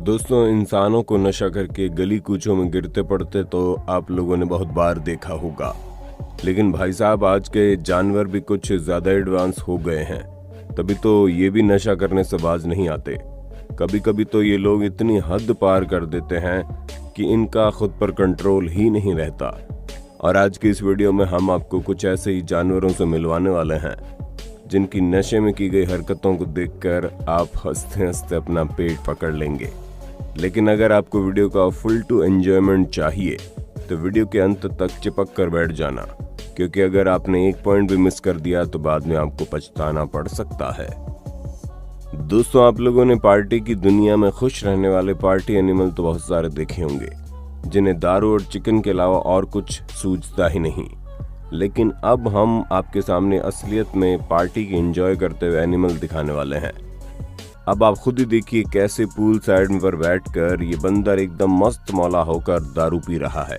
दोस्तों, इंसानों को नशा करके गली कूचों में गिरते पड़ते तो आप लोगों ने बहुत बार देखा होगा। लेकिन भाई साहब, आज के जानवर भी कुछ ज्यादा एडवांस हो गए हैं, तभी तो ये भी नशा करने से बाज नहीं आते। कभी कभी तो ये लोग इतनी हद पार कर देते हैं कि इनका खुद पर कंट्रोल ही नहीं रहता। और आज की इस वीडियो में हम आपको कुछ ऐसे ही जानवरों से मिलवाने वाले हैं जिनकी नशे में की गई हरकतों को देखकर आप हंसते हंसते अपना पेट पकड़ लेंगे। लेकिन अगर आपको वीडियो का फुल टू एंजॉयमेंट चाहिए तो वीडियो के अंत तक चिपक कर बैठ जाना, क्योंकि अगर आपने एक पॉइंट भी मिस कर दिया तो बाद में आपको पछताना पड़ सकता है। दोस्तों, आप लोगों ने पार्टी की दुनिया में खुश रहने वाले पार्टी एनिमल तो बहुत सारे देखे होंगे जिन्हें दारू और चिकन के अलावा और कुछ सूझता ही नहीं। लेकिन अब हम आपके सामने असलियत में पार्टी की एंजॉय करते हुए एनिमल दिखाने वाले हैं। अब आप खुद ही देखिए कैसे पूल साइड पर बैठकर ये बंदर एकदम मस्त मौला होकर दारू पी रहा है।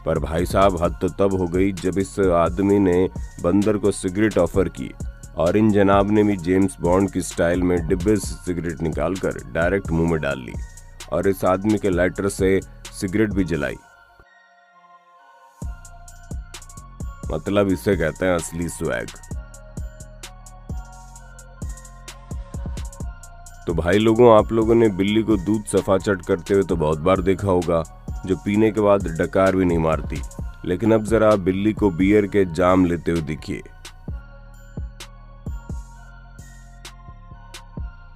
पर भाई साहब, हद तो तब हो गई जब इस आदमी ने बंदर को सिगरेट ऑफर की और इन जनाब ने भी जेम्स बॉन्ड की स्टाइल में डिब्बे से सिगरेट निकालकर डायरेक्ट मुंह में डाल ली और इस आदमी के लाइटर से सिगरेट भी जलाई। मतलब इसे कहते हैं असली स्वैग। तो भाई लोगों, आप लोगों ने बिल्ली को दूध सफा चट करते हुए तो बहुत बार देखा होगा, जो पीने के बाद डकार भी नहीं मारती। लेकिन अब जरा बिल्ली को बियर के जाम लेते हुए देखिए।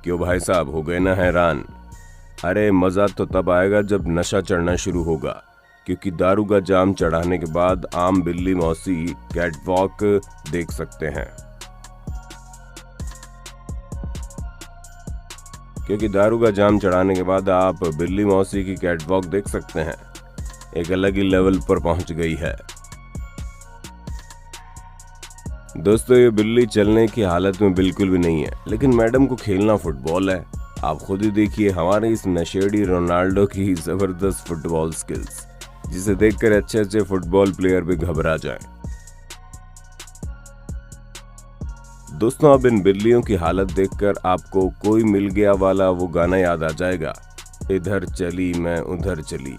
क्यों भाई साहब, हो गए ना हैरान? अरे मजा तो तब आएगा जब नशा चढ़ना शुरू होगा, क्योंकि दारू का जाम चढ़ाने के बाद आम बिल्ली मौसी कैटवॉक देख सकते हैं। क्योंकि दारू का जाम चढ़ाने के बाद आप बिल्ली मौसी की कैटवॉक देख सकते हैं। एक अलग ही लेवल पर पहुंच गई है। दोस्तों, ये बिल्ली चलने की हालत में बिल्कुल भी नहीं है, लेकिन मैडम को खेलना फुटबॉल है। आप खुद ही देखिए हमारे इस नशेड़ी रोनाल्डो की जबरदस्त फुटबॉल स्किल्स, जिसे देखकर अच्छे अच्छे फुटबॉल प्लेयर भी घबरा जाएं। दोस्तों, अब इन बिल्लियों की हालत देखकर आपको कोई मिल गया वाला वो गाना याद आ जाएगा, इधर चली मैं उधर चली,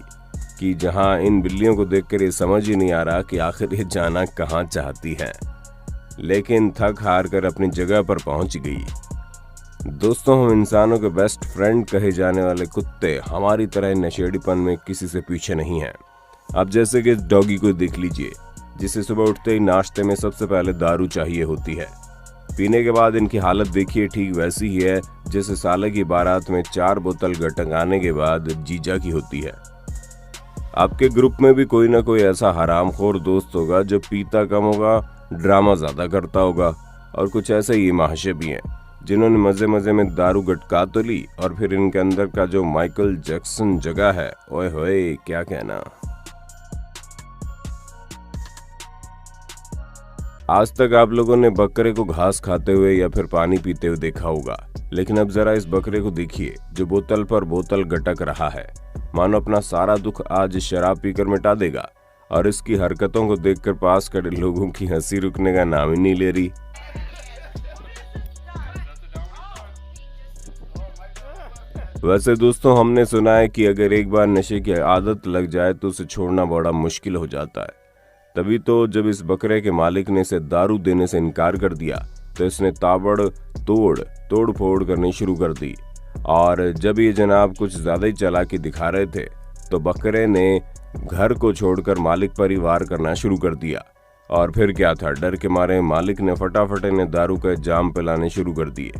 कि जहां इन बिल्लियों को देखकर ये समझ ही नहीं आ रहा कि आखिर ये जाना कहां चाहती है, लेकिन थक हार कर अपनी जगह पर पहुंच गई। दोस्तों, हम इंसानों के बेस्ट फ्रेंड कहे जाने वाले कुत्ते हमारी तरह नशेड़ीपन में किसी से पीछे नहीं हैं। आप जैसे कि इस डॉगी को देख लीजिए, जिसे सुबह उठते ही नाश्ते में सबसे पहले दारू चाहिए होती है। पीने के बाद इनकी हालत देखिए ठीक वैसी ही है जैसे साले की बारात में 4 बोतल गटकाने के बाद जीजा की होती है। आपके ग्रुप में भी कोई ना कोई ऐसा हरामखोर दोस्त होगा जो पीता कम होगा, ड्रामा ज्यादा करता होगा, और कुछ ऐसे ही महाशय भी हैं जिन्होंने मजे मजे में दारू गटका तो ली और फिर इनके अंदर का जो माइकल जैक्सन जगह है, ओए होए क्या कहना। आज तक आप लोगों ने बकरे को घास खाते हुए या फिर पानी पीते हुए देखा होगा, लेकिन अब जरा इस बकरे को देखिए जो बोतल पर बोतल गटक रहा है, मानो अपना सारा दुख आज शराब पीकर मिटा देगा। और इसकी हरकतों को देखकर पास खड़े लोगों की हंसी रुकने का नाम ही नहीं ले रही। वैसे दोस्तों, हमने सुना है कि अगर एक बार नशे की आदत लग जाए तो उसे छोड़ना बड़ा मुश्किल हो जाता है। तभी तो जब इस बकरे के मालिक ने इसे दारू देने से इनकार कर दिया तो इसने तोड़ फोड़ करनी शुरू कर दी। और जब ये जनाब कुछ ज्यादा ही चालाकी दिखा रहे थे तो बकरे ने घर को छोड़कर मालिक पर ही वार करना शुरू कर दिया। और फिर क्या था, डर के मारे मालिक ने फटाफट इन्हें दारू का जाम पिलाने शुरू कर दिए।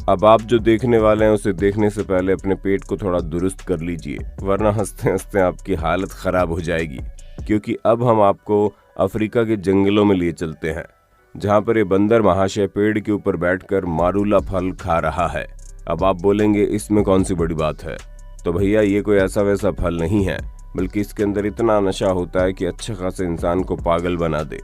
अब आप जो देखने वाले हैं उसे देखने से पहले अपने पेट को थोड़ा दुरुस्त कर लीजिए, वरना हंसते हंसते आपकी हालत खराब हो जाएगी। क्योंकि अब हम आपको अफ्रीका के जंगलों में लिए चलते हैं, जहां पर ये बंदर महाशय पेड़ के ऊपर बैठकर मारूला फल खा रहा है। अब आप बोलेंगे इसमें कौन सी बड़ी बात है? तो भैया, ये कोई ऐसा वैसा फल नहीं है, बल्कि इसके अंदर इतना नशा होता है कि अच्छे खासे इंसान को पागल बना दे।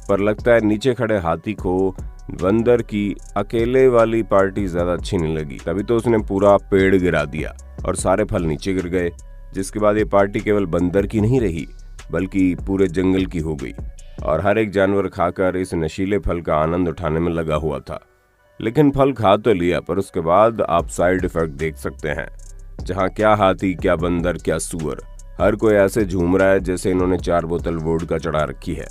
पर लगता है नीचे खड़े हाथी को बंदर की अकेले वाली पार्टी ज्यादा अच्छी नहीं लगी, तभी तो उसने पूरा पेड़ गिरा दिया और सारे फल नीचे गिर गए, जिसके बाद ये पार्टी केवल बंदर की नहीं रही बल्कि पूरे जंगल की हो गई। और हर एक जानवर खाकर इस नशीले फल का आनंद उठाने में लगा हुआ था। लेकिन फल खा तो लिया, पर उसके बाद आप साइड इफेक्ट देख सकते हैं, जहाँ क्या हाथी, क्या बंदर, क्या सूअर, हर कोई ऐसे झूम रहा है जैसे इन्होंने 4 बोतल वोडका चढ़ा रखी है।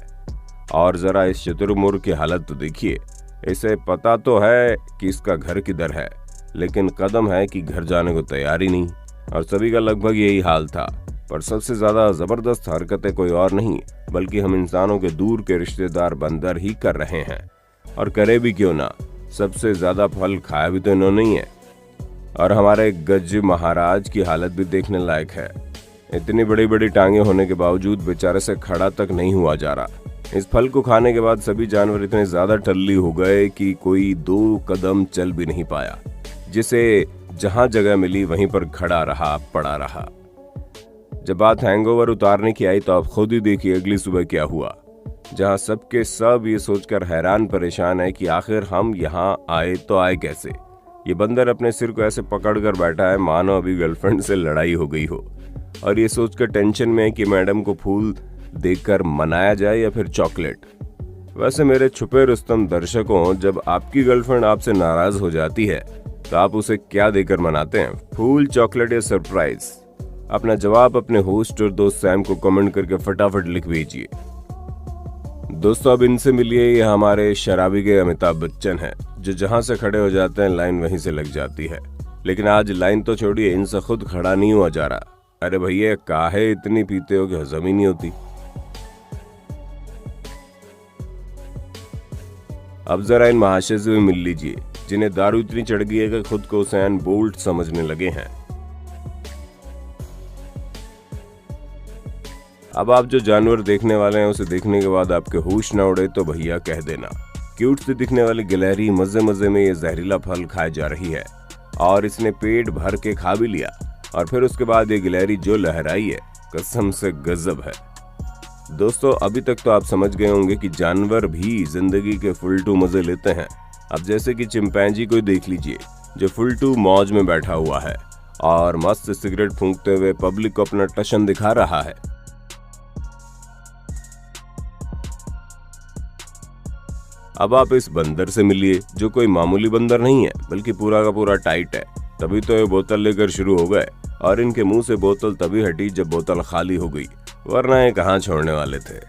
और जरा इस शुतुरमुर्ग की हालत तो देखिए। इसे पता तो है कि इसका घर किधर है, लेकिन कदम है कि घर जाने को तैयार ही नहीं। और सभी का लगभग यही हाल था। पर सबसे ज्यादा जबरदस्त हरकतें कोई और नहीं बल्कि हम इंसानों के दूर के रिश्तेदार बंदर ही कर रहे हैं। और करे भी क्यों ना, सबसे ज्यादा फल खाया भी तो इन्होंने ही है। और हमारे गज महाराज की हालत भी देखने लायक है। इतनी बड़ी बड़ी टांगे होने के बावजूद बेचारे से खड़ा तक नहीं हुआ जा रहा। इस फल को खाने के बाद सभी जानवर इतने ज्यादा टल्ली हो गए कि कोई 2 कदम चल भी नहीं पाया, जिसे जहां जगह मिली वहीं पर खड़ा रहा, पड़ा रहा। जब बात हैंगओवर उतारने की आई तो आप खुद ही देखिए अगली सुबह क्या हुआ, जहां सबके सब ये सोचकर हैरान परेशान है कि आखिर हम यहाँ आए तो आए कैसे। ये बंदर अपने सिर को ऐसे पकड़कर बैठा है मानो अभी गर्लफ्रेंड से लड़ाई हो गई हो, और ये सोचकर टेंशन में है कि मैडम को फूल देकर मनाया जाए या फिर चॉकलेट। वैसे मेरे छुपे रुस्तम दर्शकों, जब आपकी गर्लफ्रेंड आपसे नाराज हो जाती है तो आप उसे क्या देकर मनाते हैं, फूल, चॉकलेट या सरप्राइज? अपना जवाब अपने होस्ट और दोस्त सैम को कमेंट करके फटाफट लिख भेजिए। दोस्तों, अब इनसे मिलिए, ये हमारे शराबी के अमिताभ बच्चन हैं, जो जहां से खड़े हो जाते हैं लाइन वहीं से लग जाती है। लेकिन आज लाइन तो छोड़िए, इनसे खुद खड़ा नहीं हुआ जा रहा। अरे भैया, काहे इतनी पीते हो कि हजम ही नहीं होती? अब जरा इन महाशय से भी मिल लीजिए, जिन्हें दारू इतनी चढ़ गई है कि खुद को उसैन बोल्ट समझने लगे हैं। अब आप जो जानवर देखने वाले हैं उसे देखने के बाद आपके होश न उड़े तो भैया कह देना। क्यूट से दिखने वाली गिलहरी मजे मजे में ये जहरीला फल खाए जा रही है, और इसने पेट भर के खा भी लिया। और फिर उसके बाद ये गिलहरी जो लहराई है, कसम से गजब है। दोस्तों, अभी तक तो आप समझ गए होंगे कि जानवर भी जिंदगी के फुल टू मजे लेते हैं। अब जैसे कि चिंपैंजी को देख लीजिए, जो फुल टू मौज में बैठा हुआ है और मस्त सिगरेट फूंकते हुए पब्लिक को अपना टशन दिखा रहा है। अब आप इस बंदर से मिलिए, जो कोई मामूली बंदर नहीं है बल्कि पूरा का पूरा टाइट है। तभी तो ये बोतल लेकर शुरू हो गए, और इनके मुंह से बोतल तभी हटी जब बोतल खाली हो गई, वरना ये कहां छोड़ने वाले थे।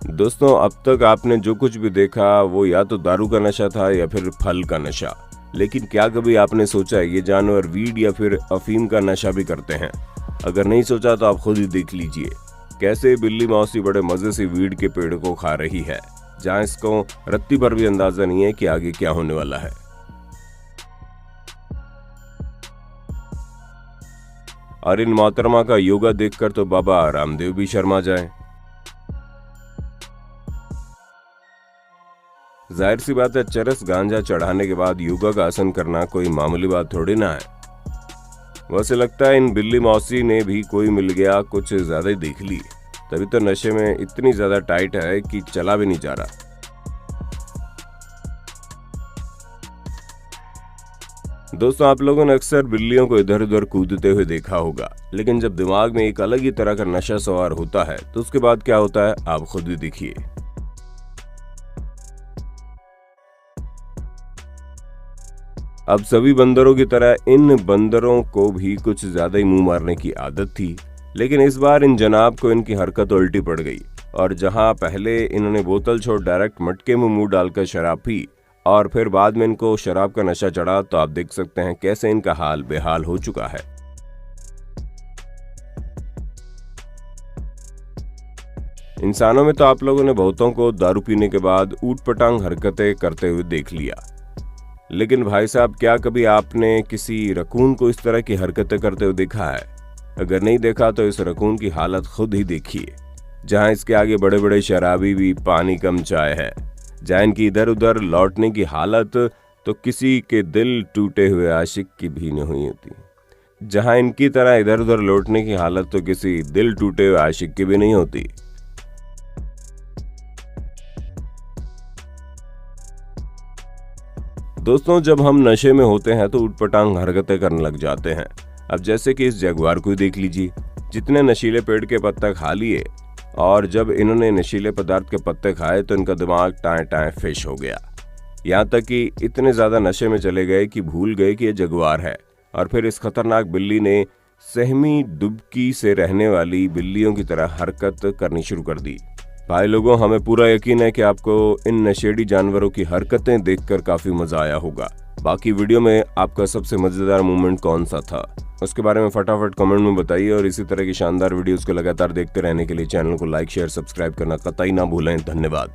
दोस्तों, अब तक आपने जो कुछ भी देखा वो या तो दारू का नशा था या फिर फल का नशा। लेकिन क्या कभी आपने सोचा ये जानवर वीड या फिर अफीम का नशा भी करते हैं? अगर नहीं सोचा तो आप खुद ही देख लीजिए कैसे बिल्ली मौसी बड़े मजे से वीड के पेड़ को खा रही है, जहां इसको रत्ती भर भी अंदाजा नहीं है कि आगे क्या होने वाला है। और इन मोहतरमा का योगा देखकर तो बाबा रामदेव भी शर्मा जाए। जाहिर सी बात है, चरस गांजा चढ़ाने के बाद योगा का आसन करना कोई मामूली बात थोड़ी ना है। वैसे लगता है इन बिल्ली मौसी ने भी कोई मिल गया कुछ ज्यादा ही देख ली, तभी तो नशे में इतनी ज्यादा टाइट है कि चला भी नहीं जा रहा। दोस्तों, आप लोगों ने अक्सर बिल्लियों को इधर उधर कूदते हुए देखा होगा, लेकिन जब दिमाग में एक अलग ही तरह का नशा सवार होता है तो उसके बाद क्या होता है आप खुद ही देखिए। अब सभी बंदरों की तरह इन बंदरों को भी कुछ ज्यादा ही मुंह मारने की आदत थी, लेकिन इस बार इन जनाब को इनकी हरकत उल्टी पड़ गई, और जहां पहले इन्होंने बोतल छोड़ डायरेक्ट मटके में मुंह डालकर शराब पी और फिर बाद में इनको शराब का नशा चढ़ा, तो आप देख सकते हैं कैसे इनका हाल बेहाल हो चुका है। इंसानों में तो आप लोगों ने बहुतों को दारू पीने के बाद ऊटपटांग हरकतें करते हुए देख लिया, लेकिन भाई साहब, क्या कभी आपने किसी रकून को इस तरह की हरकतें करते हुए देखा है? अगर नहीं देखा तो इस रकून की हालत खुद ही देखिए, जहां इसके आगे बड़े बड़े शराबी भी पानी कम चाय है, जहां इनकी इधर उधर लौटने की हालत तो किसी के दिल टूटे हुए आशिक की भी नहीं हुई होती, जहां इनकी तरह इधर उधर लौटने की हालत तो किसी दिल टूटे हुए आशिक की भी नहीं होती। दोस्तों, जब हम नशे में होते हैं तो उटपटांग हरकतें करने लग जाते हैं। अब जैसे कि इस जगुआर को देख लीजिए, जितने नशीले पेड़ के पत्ते खा लिए और जब इन्होंने नशीले पदार्थ के पत्ते खाए तो इनका दिमाग टाएं टाएं फिश हो गया। यहाँ तक कि इतने ज्यादा नशे में चले गए कि भूल गए कि ये जगुआर है। और फिर इस खतरनाक बिल्ली ने सहमी दुबकी से रहने वाली बिल्लियों की तरह हरकत करनी शुरू कर दी। भाई लोगों, हमें पूरा यकीन है कि आपको इन नशेड़ी जानवरों की हरकतें देखकर काफी मजा आया होगा। बाकी वीडियो में आपका सबसे मजेदार मोमेंट कौन सा था, उसके बारे में फटाफट कमेंट में बताइए। और इसी तरह की शानदार वीडियोस को लगातार देखते रहने के लिए चैनल को लाइक, शेयर, सब्सक्राइब करना कतई ना भूलें। धन्यवाद।